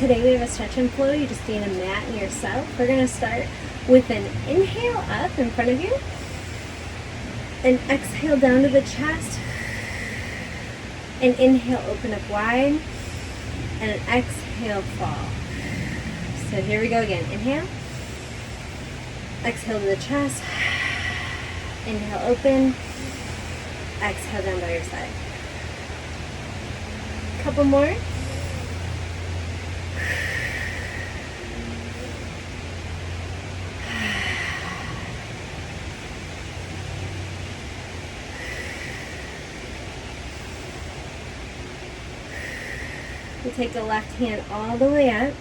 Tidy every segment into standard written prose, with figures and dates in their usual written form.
today we have a stretch and flow. You just need a mat and yourself. We're gonna start with an inhale up in front of you. An exhale down to the chest. An inhale, open up wide. And an exhale, fall. So here we go again. Inhale. Exhale to the chest. Inhale, open. Exhale down by your side. Couple more. You take the left hand all the way up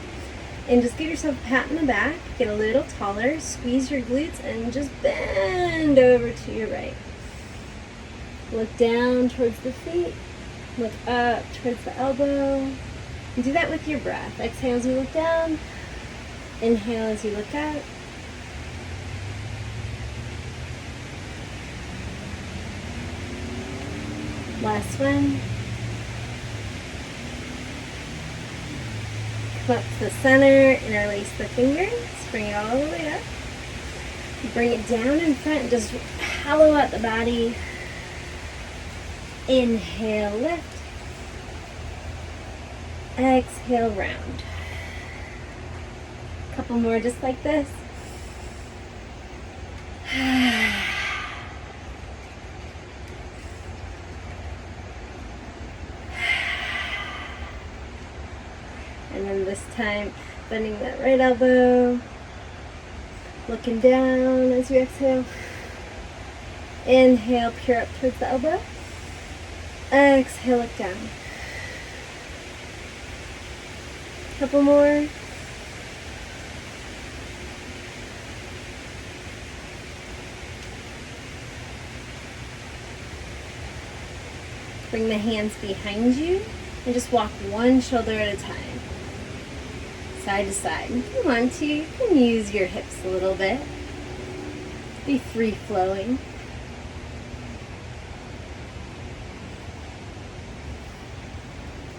and just give yourself a pat in the back, get a little taller, squeeze your glutes and just bend over to your right. Look down towards the feet, look up towards the elbow. And do that with your breath. Exhale as you look down, inhale as you look up. Last one. Come up to the center, interlace the fingers, bring it all the way up. Bring it down in front, just hollow out the body. Inhale, lift. Exhale, round. Couple more just like this. And then this time, bending that right elbow, looking down as you exhale. Inhale, peer up towards the elbow. Exhale, look down. Couple more. Bring the hands behind you and just walk one shoulder at a time. Side to side. If you want to, you can use your hips a little bit. Be free flowing.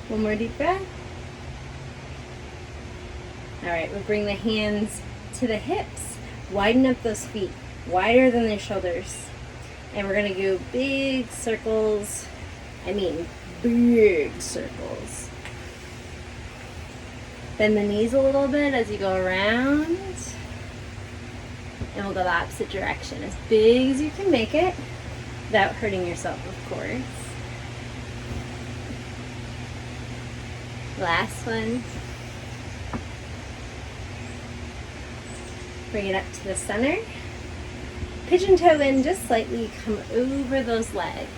One more deep breath. All right, we'll bring the hands to the hips. Widen up those feet, wider than their shoulders. And we're gonna go big circles. I mean, big circles. Bend the knees a little bit as you go around. And we'll go the opposite direction. As big as you can make it, without hurting yourself, of course. Last one. Bring it up to the center. Pigeon toe in just slightly, come over those legs.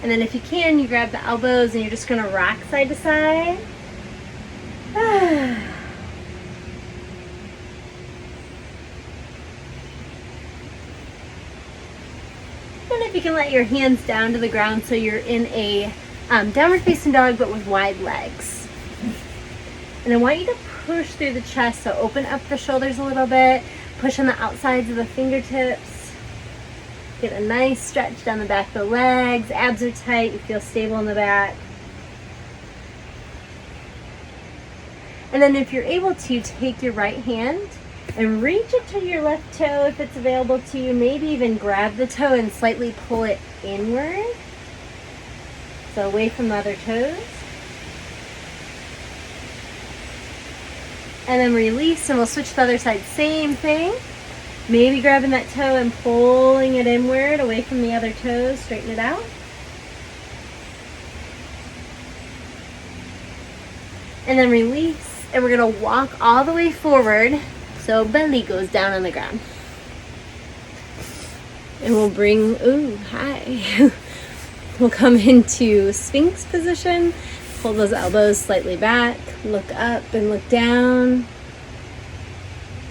And then if you can, you grab the elbows and you're just gonna rock side to side. And if you can let your hands down to the ground so you're in a downward facing dog but with wide legs. And I want you to push through the chest, so open up the shoulders a little bit, push on the outsides of the fingertips. Get a nice stretch down the back of the legs, abs are tight, you feel stable in the back. And then if you're able to, take your right hand and reach it to your left toe if it's available to you. Maybe even grab the toe and slightly pull it inward. So away from the other toes. And then release, and we'll switch to the other side. Same thing. Maybe grabbing that toe and pulling it inward away from the other toes. Straighten it out. And then release. And we're going to walk all the way forward so belly goes down on the ground. And we'll bring, ooh, hi. We'll come into Sphinx position. Pull those elbows slightly back. Look up and look down.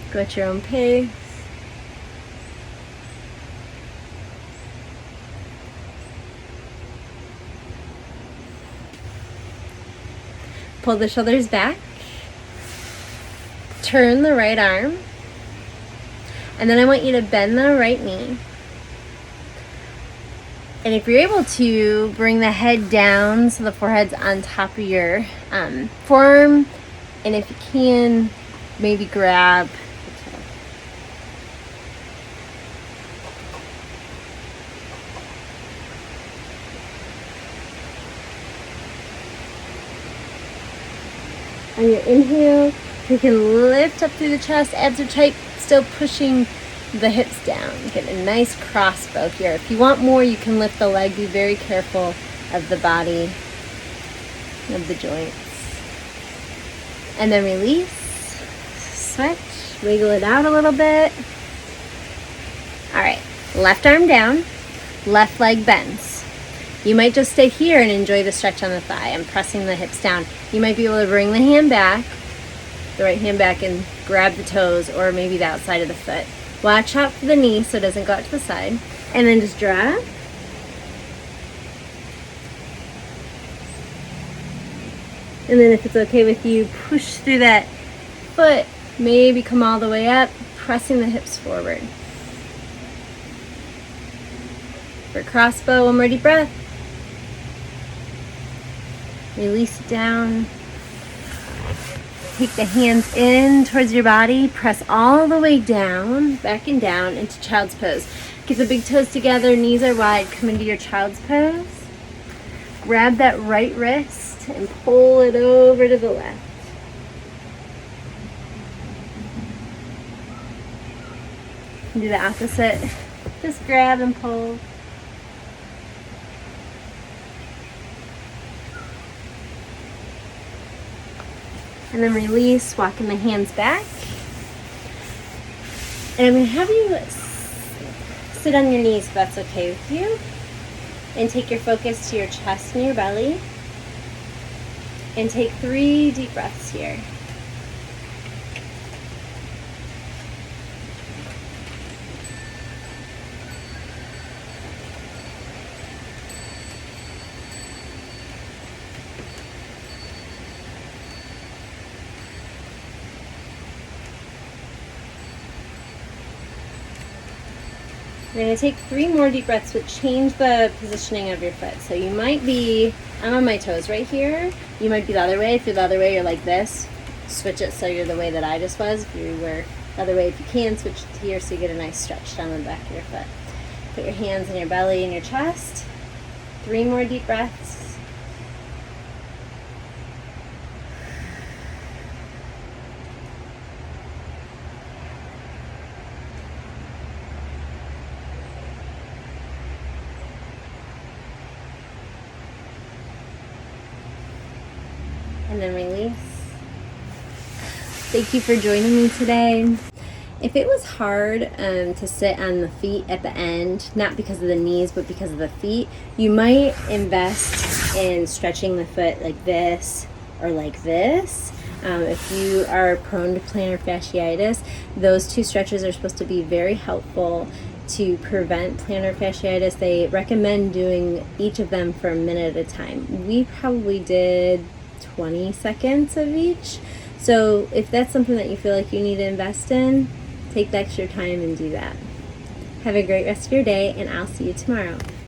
Go at your own pace. Pull the shoulders back. Turn the right arm. And then I want you to bend the right knee. And if you're able to, bring the head down so the forehead's on top of your forearm. And if you can, maybe grab the toe. On your inhale, you can lift up through the chest, abs are tight, still pushing the hips down. Get a nice crossbow here. If you want more, you can lift the leg. Be very careful of the body, of the joints. And then release, switch, wiggle it out a little bit. All right, left arm down, left leg bends. You might just stay here and enjoy the stretch on the thigh. I'm pressing the hips down. You might be able to bring the hand back, the right hand back, and grab the toes or maybe the outside of the foot. Watch out for the knee so it doesn't go out to the side. And then just drop. And then if it's okay with you, push through that foot, maybe come all the way up, pressing the hips forward. For crossbow, one more deep breath. Release it down. Take the hands in towards your body, press all the way down, back and down into child's pose. Get the big toes together, knees are wide, come into your child's pose. Grab that right wrist and pull it over to the left. Do the opposite, just grab and pull. And then release, walking the hands back. And I'm going to have you sit on your knees if that's okay with you. And take your focus to your chest and your belly. And take 3 deep breaths here. You're going to take 3 more deep breaths, but change the positioning of your foot. So you might be, I'm on my toes right here. You might be the other way. If you're the other way, you're like this. Switch it so you're the way that I just was. If you were the other way, if you can, switch it to here so you get a nice stretch down the back of your foot. Put your hands in your belly and your chest. 3 more deep breaths. And then release. Thank you for joining me today. If it was hard to sit on the feet at the end, not because of the knees, but because of the feet, you might invest in stretching the foot like this or like this. If you are prone to plantar fasciitis, those 2 stretches are supposed to be very helpful to prevent plantar fasciitis. They recommend doing each of them for a minute at a time. We probably did 20 seconds of each. So if that's something that you feel like you need to invest in, take the extra time and do that. Have a great rest of your day, and I'll see you tomorrow.